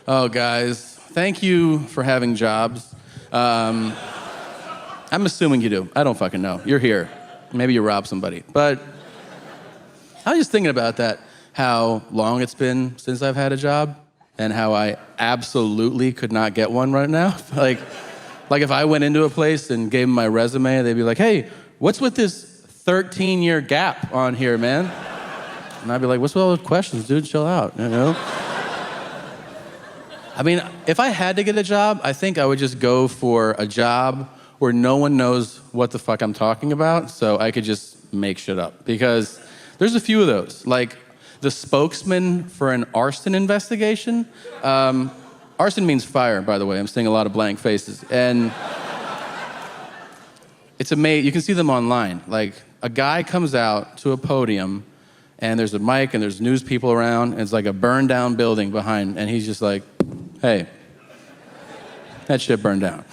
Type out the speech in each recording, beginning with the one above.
Oh, guys, thank you for having jobs. I'm assuming you do. I don't fucking know. You're here. Maybe you robbed somebody. But I was just thinking about that, how long it's been since I've had a job and how I absolutely could not get one right now. Like if I went into a place and gave them my resume, they'd be like, hey, what's with this 13-year gap on here, man? And I'd be like, what's with all those questions, dude? Chill out, you know? I mean, if I had to get a job, I think I would just go for a job where no one knows what the fuck I'm talking about, so I could just make shit up. Because there's a few of those, like the spokesman for an arson investigation. Arson means fire, by the way. I'm seeing a lot of blank faces. And it's amazing. You can see them online. Like, a guy comes out to a podium, and there's a mic, and there's news people around, and it's like a burned down building behind, and he's just like, hey, that shit burned down.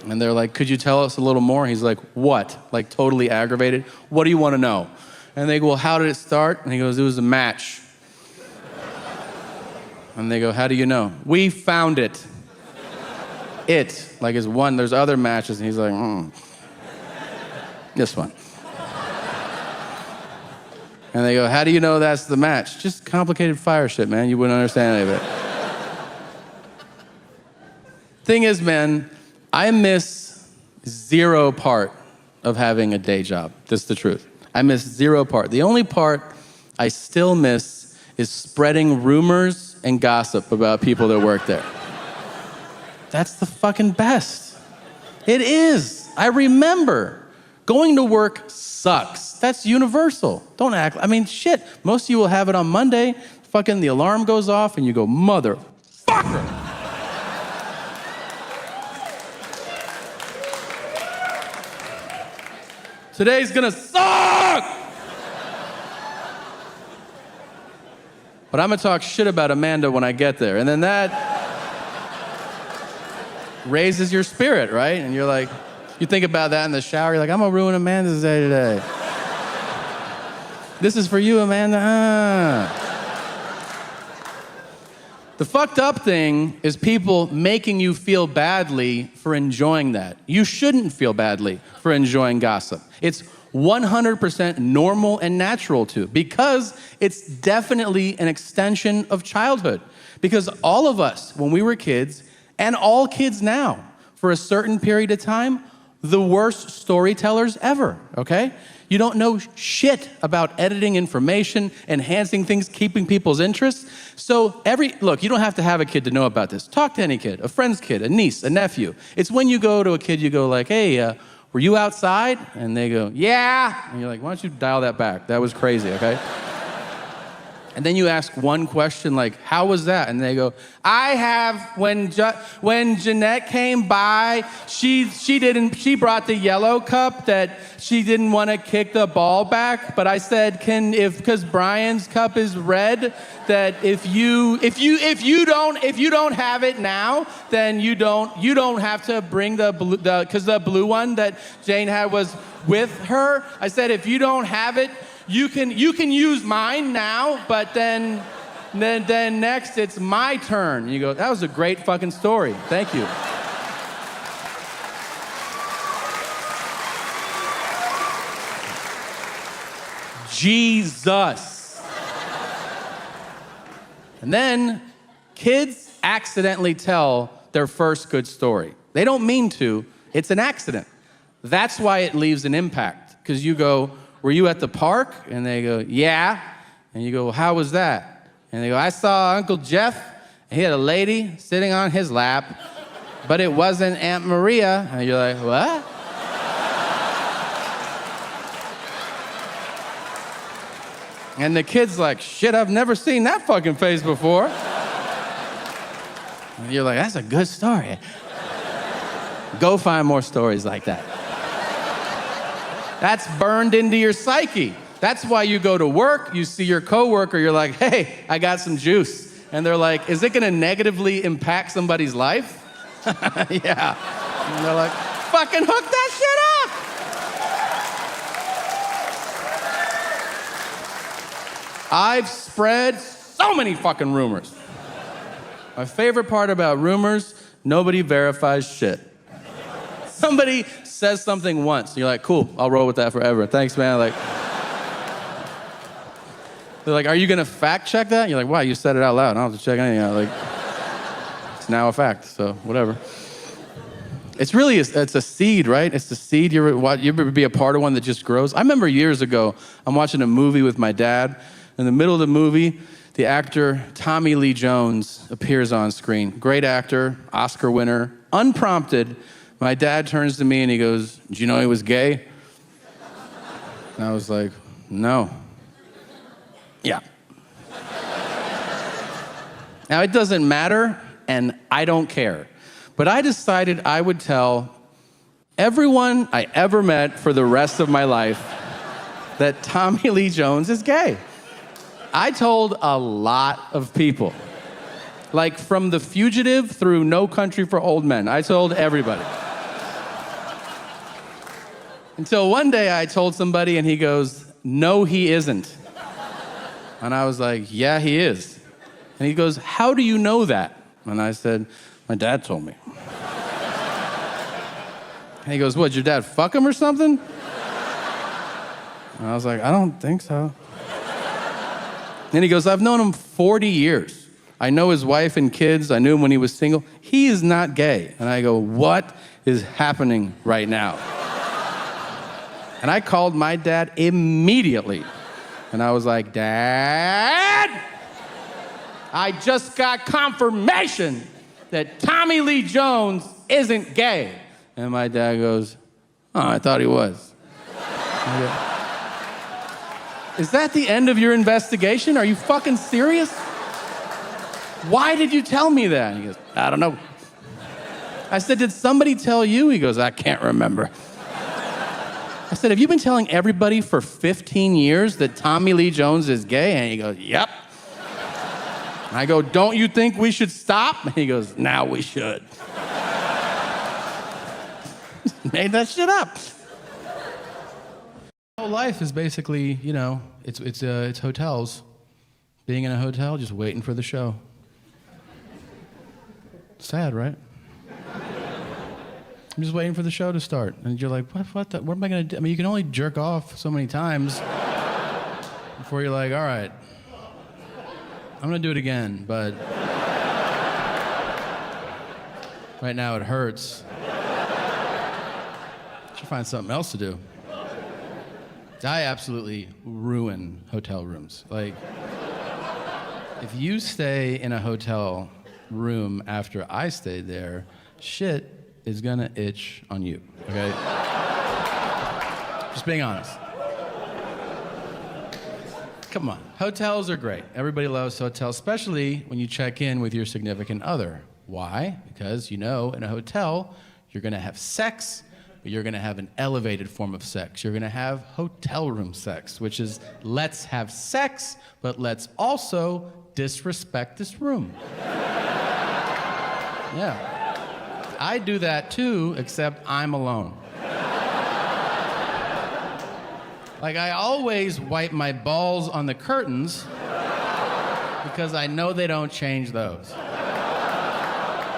And they're like, could you tell us a little more? He's like, what? Like, totally aggravated. What do you want to know? And they go, well, how did it start? And he goes, it was a match. And they go, how do you know? We found it. It, like it's one, there's other matches, and he's like, this one. And they go, how do you know that's the match? Just complicated fire shit, man. You wouldn't understand any of it. Thing is, man, I miss zero part of having a day job. That's the truth. I miss zero part. The only part I still miss is spreading rumors and gossip about people that work there. That's the fucking best. It is. I remember going to work sucks. That's universal. Don't act, I mean, shit. Most of you will have it on Monday. Fucking the alarm goes off and you go, motherfucker. Today's gonna suck! But I'm gonna talk shit about Amanda when I get there. And then that raises your spirit, right? And you're like, you think about that in the shower, you're like, I'm gonna ruin Amanda's day today. This is for you, Amanda. The fucked up thing is people making you feel badly for enjoying that. You shouldn't feel badly for enjoying gossip. It's 100% normal and natural to, because it's definitely an extension of childhood. Because all of us, when we were kids, and all kids now, for a certain period of time, the worst storytellers ever, okay? You don't know shit about editing information, enhancing things, keeping people's interests. So look, you don't have to have a kid to know about this. Talk to any kid, a friend's kid, a niece, a nephew. It's when you go to a kid, you go like, hey, were you outside? And they go, yeah. And you're like, why don't you dial that back? That was crazy, okay? And then you ask one question like, how was that? And they go, I have, when Jeanette came by, she brought the yellow cup that she didn't want to kick the ball back, but I said, because Brian's cup is red, that if you don't have it now, then you don't have to bring because the blue one that Jane had was with her. I said, if you don't have it, you can use mine now, but then next it's my turn. And you go, that was a great fucking story. Thank you. Jesus. And then kids accidentally tell their first good story. They don't mean to. It's an accident. That's why it leaves an impact. Because you go, were you at the park? And they go, yeah. And you go, well, how was that? And they go, I saw Uncle Jeff. He had a lady sitting on his lap, but it wasn't Aunt Maria. And you're like, what? And the kid's like, shit, I've never seen that fucking face before. And you're like, that's a good story. Go find more stories like that. That's burned into your psyche. That's why you go to work, you see your coworker, you're like, hey, I got some juice. And they're like, is it gonna negatively impact somebody's life? Yeah. And they're like, fucking hook that shit up. I've spread So many fucking rumors. My favorite part about rumors, nobody verifies shit. Somebody says something once, and you're like, cool, I'll roll with that forever. Thanks, man. Like, they're like, are you gonna fact check that? And you're like, wow, you said it out loud. I don't have to check anything out. Like, it's now a fact, so whatever. It's a seed, right? It's the seed. You ever be a part of one that just grows? I remember years ago, I'm watching a movie with my dad. In the middle of the movie, the actor Tommy Lee Jones appears on screen. Great actor, Oscar winner, unprompted. My dad turns to me and he goes, "Did you know he was gay?" And I was like, "No." Yeah. Now, it doesn't matter, and I don't care. But I decided I would tell everyone I ever met for the rest of my life that Tommy Lee Jones is gay. I told a lot of people. Like from The Fugitive through No Country for Old Men. I told everybody. Until one day I told somebody and he goes, "No, he isn't." And I was like, "Yeah, he is." And he goes, "How do you know that?" And I said, "My dad told me." And he goes, "What, did your dad fuck him or something?" And I was like, "I don't think so." And he goes, "I've known him 40 years. I know his wife and kids. I knew him when he was single. He is not gay." And I go, "What is happening right now?" And I called my dad immediately. And I was like, "Dad, I just got confirmation that Tommy Lee Jones isn't gay." And my dad goes, "Oh, I thought he was." "Is that the end of your investigation? Are you fucking serious? Why did you tell me that?" And he goes, "I don't know." I said, "Did somebody tell you?" He goes, "I can't remember." I said, "Have you been telling everybody for 15 years that Tommy Lee Jones is gay?" And he goes, "Yep." And I go, "Don't you think we should stop?" And he goes, "Now we should." Made that shit up. Whole life is basically, it's hotels. Being in a hotel, just waiting for the show. Sad, right? I'm just waiting for the show to start. And you're like, what am I gonna do? I mean, you can only jerk off so many times before you're like, all right, I'm gonna do it again, but right now it hurts. Should find something else to do. I absolutely ruin hotel rooms. Like, if you stay in a hotel room after I stayed there, shit is gonna itch on you, okay? Just being honest. Come on, hotels are great. Everybody loves hotels, especially when you check in with your significant other. Why? Because in a hotel, you're gonna have sex, but you're gonna have an elevated form of sex. You're gonna have hotel room sex, which is let's have sex, but let's also disrespect this room. Yeah. I do that too, except I'm alone. Like, I always wipe my balls on the curtains because I know they don't change those.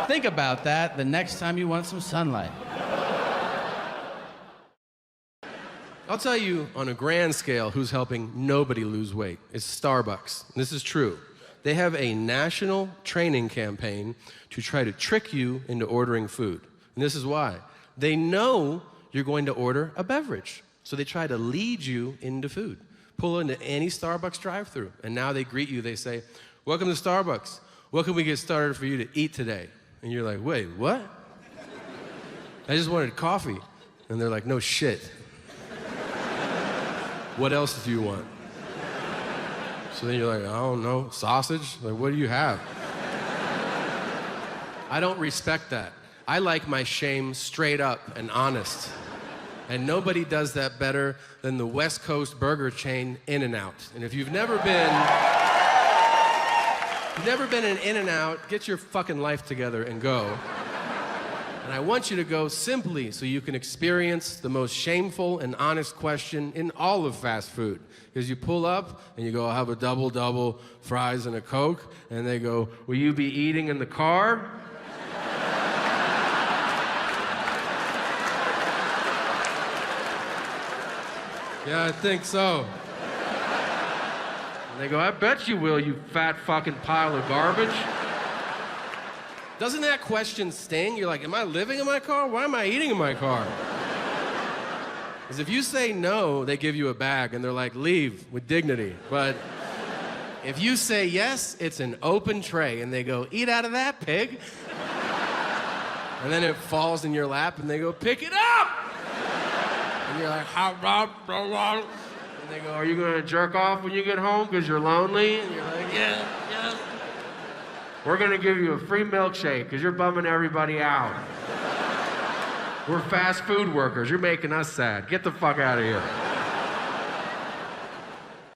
Think about that the next time you want some sunlight. I'll tell you on a grand scale who's helping nobody lose weight. It's Starbucks. This is true. They have a national training campaign to try to trick you into ordering food. And this is why. They know you're going to order a beverage. So they try to lead you into food. Pull into any Starbucks drive-thru, and now they greet you. They say, "Welcome to Starbucks. What can we get started for you to eat today?" And you're like, "Wait, what? I just wanted coffee." And they're like, "No shit. What else do you want?" So then you're like, "I don't know, sausage? Like, what do you have?" I don't respect that. I like my shame straight up and honest. And nobody does that better than the West Coast burger chain In-N-Out. And if you've never been in In-N-Out, get your fucking life together and go. And I want you to go simply so you can experience the most shameful and honest question in all of fast food. Because you pull up and you go, I'll have a double, fries and a Coke. And they go, will you be eating in the car? Yeah, I think so. And they go, I bet you will, you fat fucking pile of garbage. Doesn't that question sting? You're like, am I living in my car? Why am I eating in my car? Because if you say no, they give you a bag and they're like, leave with dignity. But if you say yes, it's an open tray and they go, eat out of that, pig. And then it falls in your lap and they go, pick it up! And you're like, and they go, are you gonna jerk off when you get home because you're lonely? And you're like, yeah. We're gonna give you a free milkshake because you're bumming everybody out. We're fast food workers. You're making us sad. Get the fuck out of here.